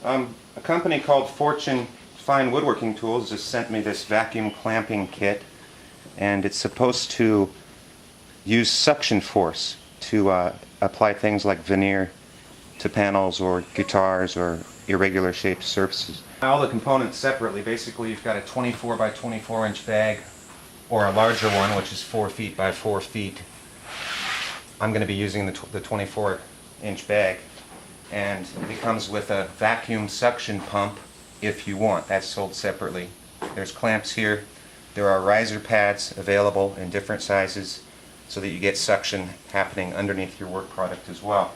A company called Fortune Fine Woodworking Tools just sent me this vacuum clamping kit, and it's supposed to use suction force to apply things like veneer to panels or guitars or irregular shaped surfaces. All the components separately. Basically, you've got a 24 by 24 inch bag, or a larger one, which is 4 feet by 4 feet. I'm going to be using the 24 inch bag, and it comes with a vacuum suction pump if you want. That's sold separately. There's clamps here. There are riser pads available in different sizes so that you get suction happening underneath your work product as well.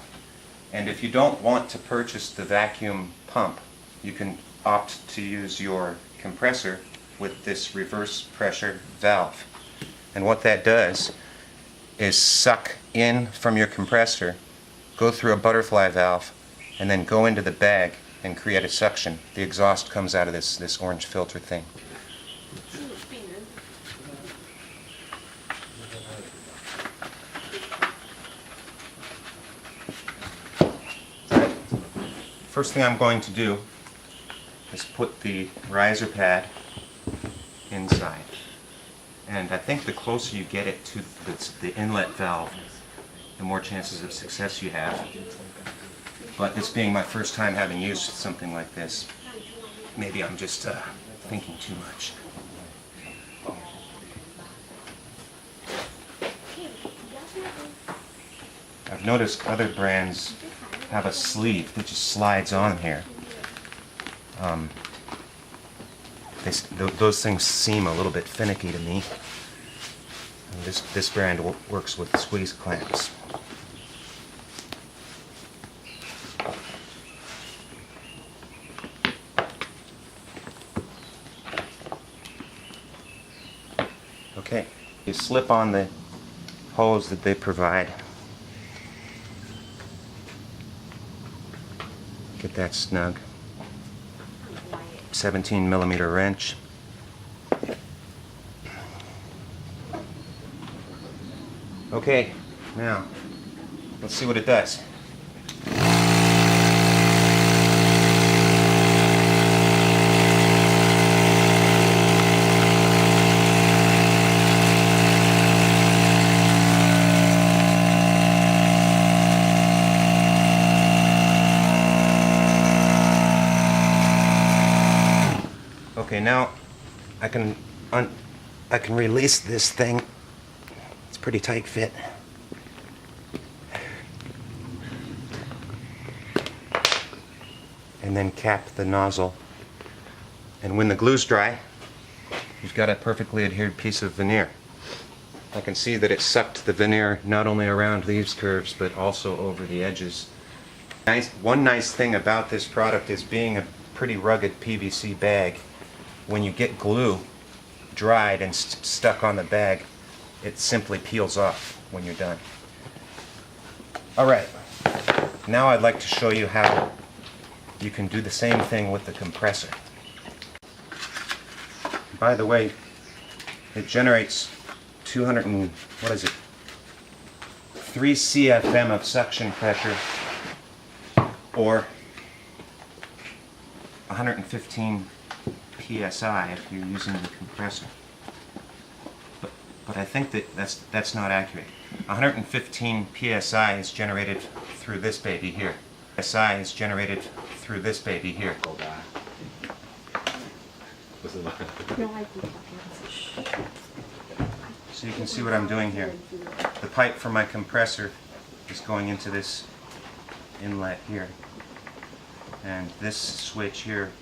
And if you don't want to purchase the vacuum pump, you can opt to use your compressor with this reverse pressure valve. And what that does is suck in from your compressor, go through a butterfly valve, and then go into the bag and create a suction. The exhaust comes out of this orange filter thing. First thing I'm going to do is put the riser pad inside. And I think the closer you get it to the inlet valve, the more chances of success you have. But this being my first time having used something like this, maybe I'm just thinking too much. I've noticed other brands have a sleeve that just slides on here. Those things seem a little bit finicky to me. And this brand works with squeeze clamps. Okay, you slip on the hose that they provide. Get that snug. 17mm wrench. Okay, now let's see what it does. Okay, now I can release this thing. It's pretty tight fit. And then cap the nozzle. And when the glue's dry, you've got a perfectly adhered piece of veneer. I can see that it sucked the veneer not only around these curves but also over the edges. One nice thing about this product is being a pretty rugged PVC bag. When you get glue dried and stuck on the bag, it simply peels off when you're done. Alright, now I'd like to show you how you can do the same thing with the compressor. By the way, it generates 3 CFM of suction pressure, or 115 PSI if you're using the compressor. But I think that's not accurate. 115 PSI is generated through this baby here. PSI is generated through this baby here. So you can see what I'm doing here. The pipe from my compressor is going into this inlet here. And this switch here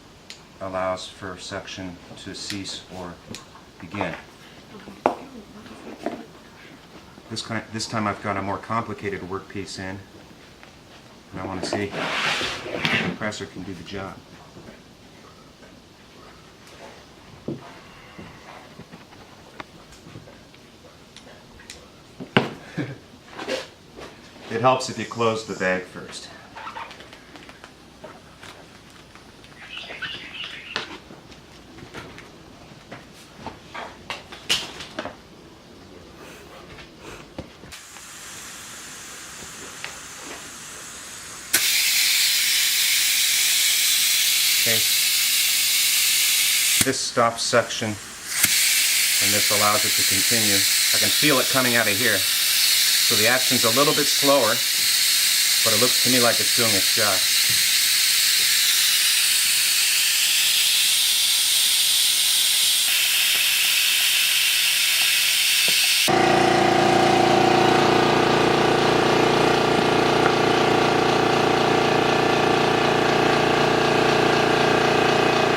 allows for suction to cease or begin. This time I've got a more complicated workpiece in, and I want to see if the compressor can do the job. It helps if you close the bag first. Okay. This stops suction, and this allows it to continue. I can feel it coming out of here. So the action's a little bit slower, but it looks to me like it's doing its job.